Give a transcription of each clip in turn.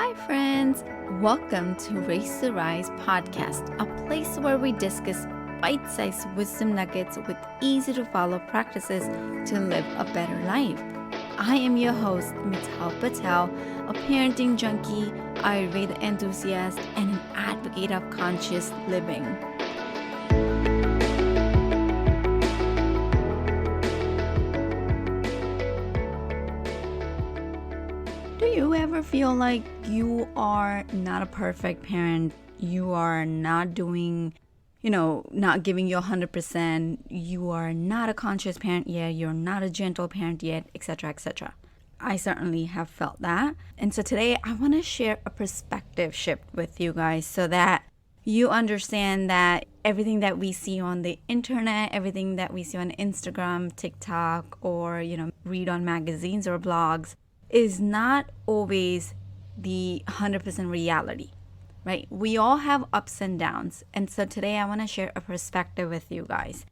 Hi, friends. Welcome to Race to Rise podcast, a place where we discuss bite-sized wisdom nuggets with easy-to-follow practices to live a better life. I am your host, Mital Patel, a parenting junkie, Ayurveda enthusiast, and an advocate of conscious living. Do you ever feel like you are not a perfect parent? You are not doing, not giving you 100%. You are not a conscious parent yet. You're not a gentle parent yet, etc., etc. I certainly have felt that. And so today I want to share a perspective shift with you guys so that you understand that everything that we see on the internet, everything that we see on Instagram, TikTok, or, read on magazines or blogs, is not always the 100% reality, right? We all have ups and downs. And so today I want to share a perspective with you guys.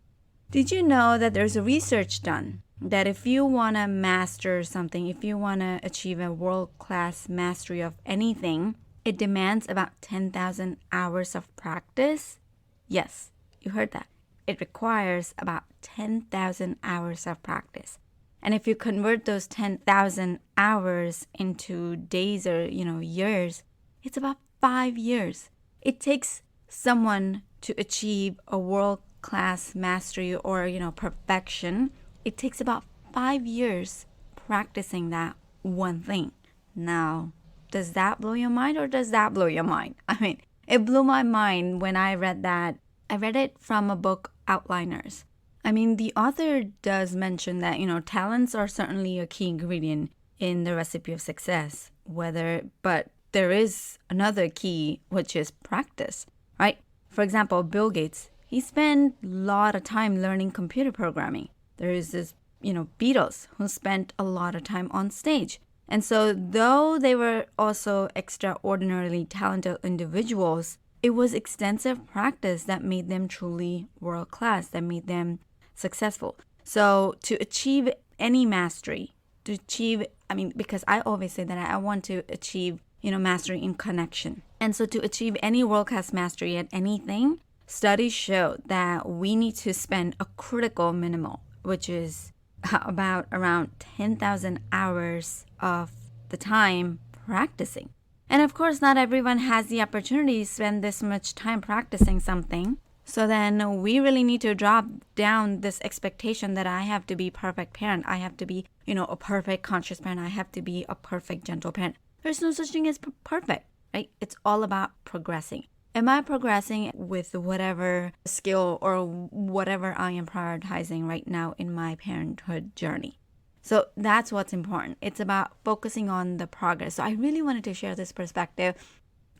Did you know that there's a research done that if you want to master something, if you want to achieve a world-class mastery of anything, it demands about 10,000 hours of practice? Yes, you heard that. It requires about 10,000 hours of practice. And if you convert those 10,000 hours into days or, years, it's about 5 years. It takes someone to achieve a world-class mastery or, perfection. It takes about 5 years practicing that one thing. Now, does that blow your mind or does that blow your mind? I mean, it blew my mind when I read that. I read it from a book, Outliers. The author does mention that, talents are certainly a key ingredient in the recipe of success, but there is another key, which is practice, right? For example, Bill Gates, he spent a lot of time learning computer programming. There is this, Beatles, who spent a lot of time on stage. And so though they were also extraordinarily talented individuals, it was extensive practice that made them truly world-class, that made them successful. So to achieve any mastery, because I always say that I want to achieve, mastery in connection. And so to achieve any world-class mastery at anything, studies show that we need to spend a critical minimal, which is about around 10,000 hours of the time practicing. And of course, not everyone has the opportunity to spend this much time practicing something. So then we really need to drop down this expectation that I have to be a perfect parent. I have to be, a perfect conscious parent. I have to be a perfect gentle parent. There's no such thing as perfect, right? It's all about progressing. Am I progressing with whatever skill or whatever I am prioritizing right now in my parenthood journey? So that's what's important. It's about focusing on the progress. So I really wanted to share this perspective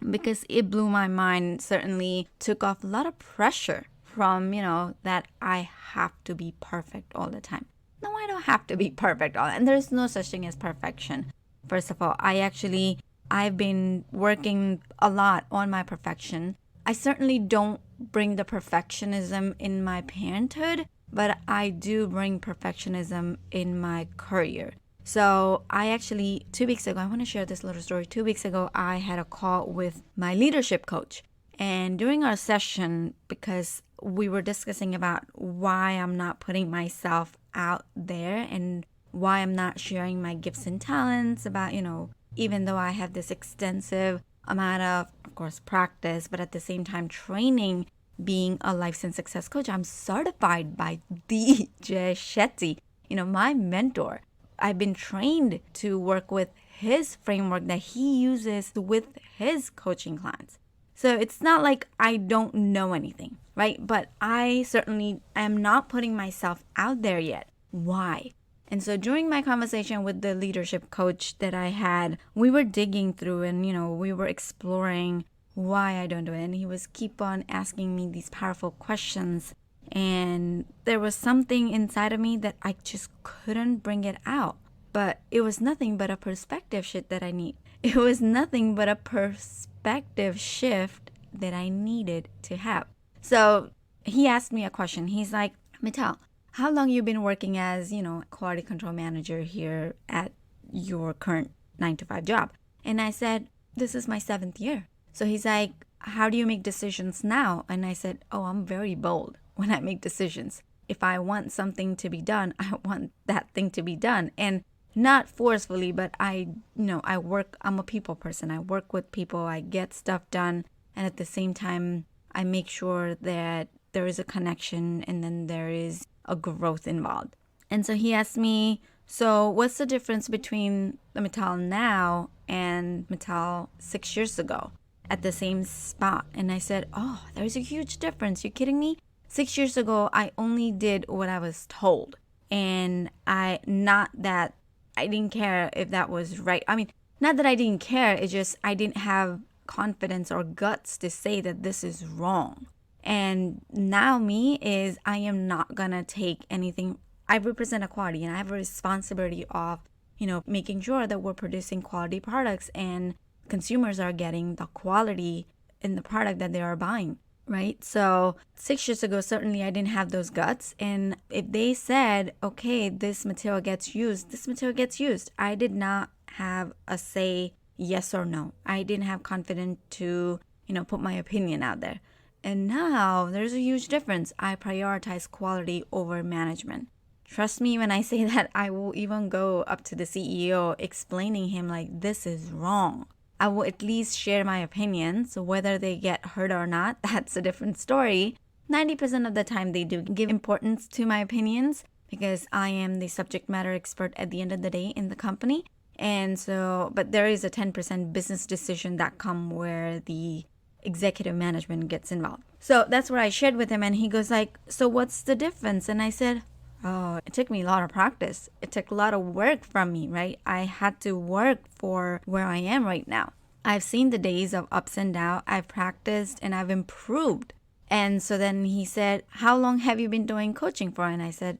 because it blew my mind, certainly took off a lot of pressure from, that I have to be perfect all the time. No, I don't have to be perfect all the time. And there's no such thing as perfection. First of all, I've been working a lot on my perfection. I certainly don't bring the perfectionism in my parenthood, but I do bring perfectionism in my career. So I actually, 2 weeks ago, I want to share this little story. 2 weeks ago, I had a call with my leadership coach. And during our session, because we were discussing about why I'm not putting myself out there and why I'm not sharing my gifts and talents about, even though I have this extensive amount of course, practice, but at the same time training, being a life and success coach, I'm certified by DJ Shetty, my mentor. I've been trained to work with his framework that he uses with his coaching clients. So it's not like I don't know anything, right? But I certainly am not putting myself out there yet. Why? And so during my conversation with the leadership coach that I had, we were digging through and, we were exploring why I don't do it. And he was keep on asking me these powerful questions. And there was something inside of me that I just couldn't bring it out. But it was nothing but a perspective shift that I need. It was nothing but a perspective shift that I needed to have. So he asked me a question. He's like, Mital, how long you been working as, quality control manager here at your current 9-to-5 job? And I said, this is my 7th year. So he's like, how do you make decisions now? And I said, oh, I'm very bold when I make decisions. If I want something to be done, I want that thing to be done. And not forcefully, but I'm a people person. I work with people, I get stuff done. And at the same time, I make sure that there is a connection and then there is a growth involved. And so he asked me, so what's the difference between the Mittal now and Mittal 6 years ago at the same spot? And I said, oh, there's a huge difference. You're kidding me? 6 years ago, I only did what I was told. And not that I didn't care if that was right. I mean, not that I didn't care. It's just I didn't have confidence or guts to say that this is wrong. And now I am not going to take anything. I represent a quality and I have a responsibility of, making sure that we're producing quality products and consumers are getting the quality in the product that they are buying, right? So 6 years ago, certainly I didn't have those guts. And if they said, okay, this material gets used, this material gets used. I did not have a say yes or no. I didn't have confidence to, put my opinion out there. And now there's a huge difference. I prioritize quality over management. Trust me when I say that I will even go up to the CEO explaining him like, this is wrong. I will at least share my opinions. So whether they get heard or not, that's a different story. 90% of the time they do give importance to my opinions because I am the subject matter expert at the end of the day in the company. And so, but there is a 10% business decision that come where the executive management gets involved. So that's what I shared with him. And he goes like, so what's the difference? And I said, oh, it took me a lot of practice. It took a lot of work from me, right? I had to work for where I am right now. I've seen the days of ups and downs. I've practiced and I've improved. And so then he said, how long have you been doing coaching for? And I said,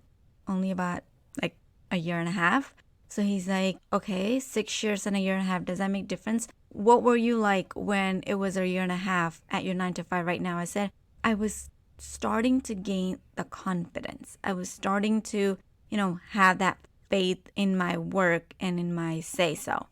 only about like a year and a half. So he's like, okay, 6 years and a year and a half. Does that make difference? What were you like when it was a year and a half at your 9 to 5 right now? I said, I was starting to gain the confidence. I was starting to, have that faith in my work and in my say so.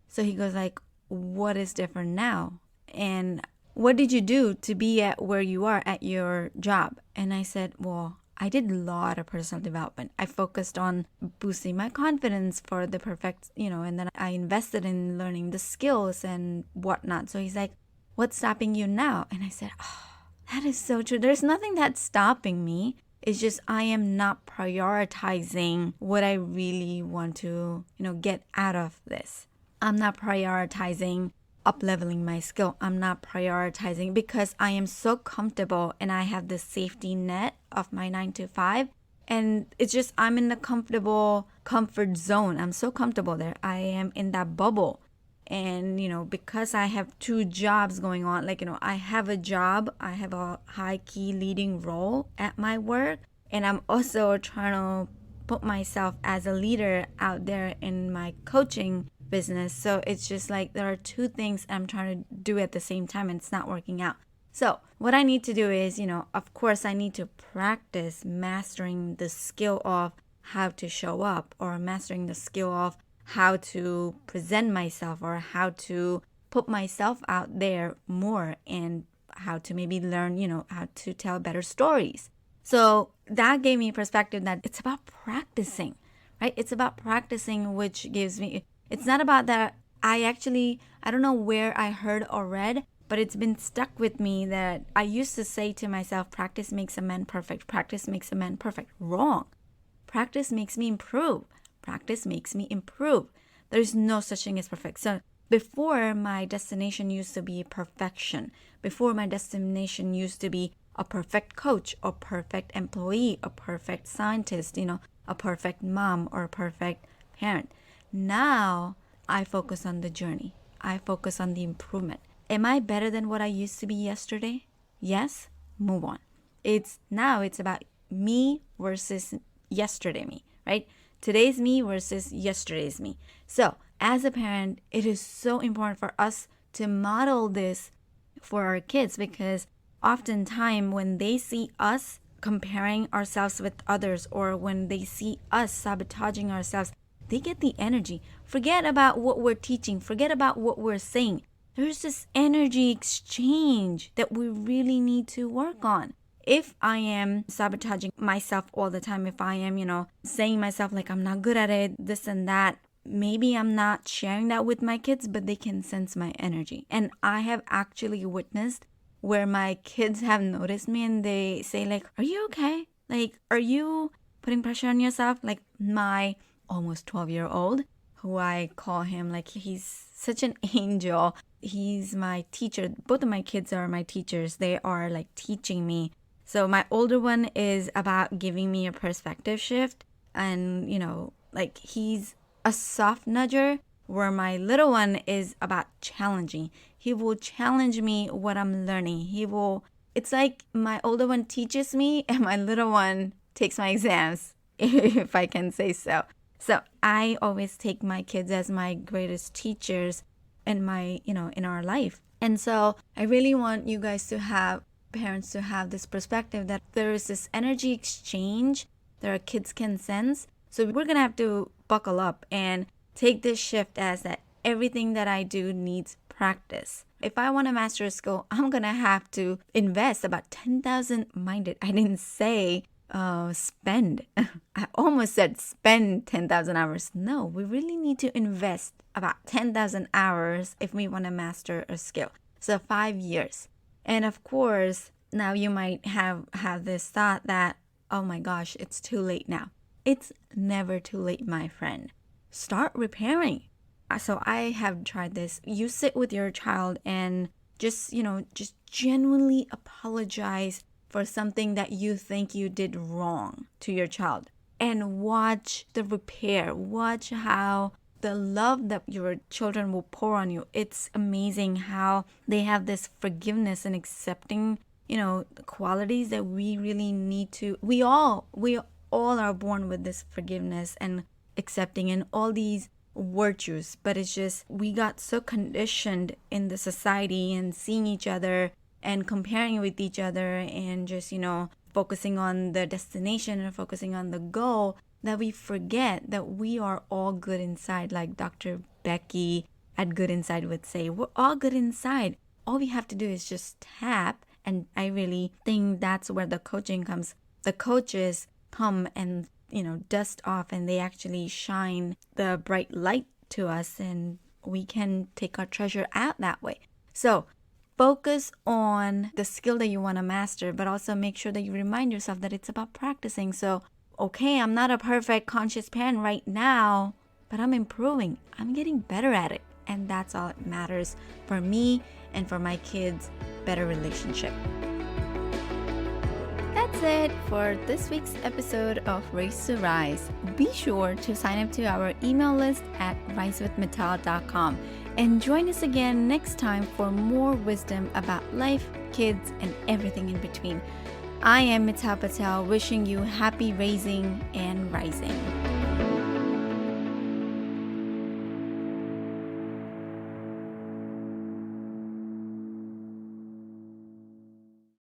So he goes like, what is different now? And what did you do to be at where you are at your job? And I said, well, I did a lot of personal development. I focused on boosting my confidence for the perfect, and then I invested in learning the skills and whatnot. So he's like, what's stopping you now? And I said, oh, that is so true. There's nothing that's stopping me. It's just I am not prioritizing what I really want to, get out of this. I'm not prioritizing up-leveling my skill. I'm not prioritizing because I am so comfortable and I have the safety net of my 9 to 5. And it's just I'm in the comfort zone. I'm so comfortable there. I am in that bubble. And, because I have 2 jobs going on, I have a job, I have a high key leading role at my work. And I'm also trying to put myself as a leader out there in my coaching business. So it's just like there are 2 things I'm trying to do at the same time and it's not working out. So what I need to do is, of course I need to practice mastering the skill of how to show up or mastering the skill of how to present myself or how to put myself out there more and how to maybe learn, how to tell better stories. So that gave me perspective that it's about practicing, right? It's about practicing, which gives me, it's not about that. I don't know where I heard or read, but it's been stuck with me that I used to say to myself, practice makes a man perfect. Practice makes a man perfect. Wrong. Practice makes me improve. Practice makes me improve. There's no such thing as perfect. So before, my destination used to be perfection. Before, my destination used to be a perfect coach, a perfect employee, a perfect scientist, a perfect mom or a perfect parent. Now, I focus on the journey. I focus on the improvement. Am I better than what I used to be yesterday? Yes? Move on. It's about me versus yesterday me, right? Today's me versus yesterday's me. So, as a parent, it is so important for us to model this for our kids because oftentimes when they see us comparing ourselves with others or when they see us sabotaging ourselves, they get the energy. Forget about what we're teaching. Forget about what we're saying. there's this energy exchange that we really need to work on. If I am sabotaging myself all the time, if I am, saying myself like I'm not good at it, this and that, maybe I'm not sharing that with my kids, but they can sense my energy. And I have actually witnessed where my kids have noticed me and they say like, are you okay? Like, are you putting pressure on yourself? Like my almost 12-year-old, who I call him like he's such an angel. He's my teacher. Both of my kids are my teachers. They are like teaching me. So my older one is about giving me a perspective shift. And, like he's a soft nudger, where my little one is about challenging. He will challenge me what I'm learning. It's like my older one teaches me and my little one takes my exams, if I can say so. So I always take my kids as my greatest teachers in our life. And so I really want you guys to have, parents to have this perspective that there is this energy exchange that our kids can sense. So we're going to have to buckle up and take this shift as that everything that I do needs practice. If I want to master a skill, I'm going to have to invest about 10,000 minded. I didn't say spend. I almost said spend 10,000 hours. No, we really need to invest about 10,000 hours if we want to master a skill. So 5 years. And of course, now you might have this thought that, oh my gosh, it's too late now. It's never too late, my friend. Start repairing. So I have tried this. You sit with your child and just genuinely apologize for something that you think you did wrong to your child. And watch the repair. Watch how the love that your children will pour on you. It's amazing how they have this forgiveness and accepting, the qualities that we really need to. We all are born with this forgiveness and accepting and all these virtues, but it's just we got so conditioned in the society and seeing each other and comparing with each other and just focusing on the destination and focusing on the goal, that we forget that we are all good inside. Like Dr. Becky at Good Inside would say, we're all good inside. All we have to do is just tap. And I really think that's where the coaching comes. The coaches come and dust off, and they actually shine the bright light to us, and we can take our treasure out that way. So focus on the skill that you want to master, but also make sure that you remind yourself that it's about practicing. So, okay, I'm not a perfect conscious parent right now, but I'm improving. I'm getting better at it. And that's all that matters for me and for my kids' better relationship. That's it for this week's episode of Race to Rise. Be sure to sign up to our email list at risewithmittal.com and join us again next time for more wisdom about life, kids, and everything in between. I am Mittal Patel, wishing you happy raising and rising.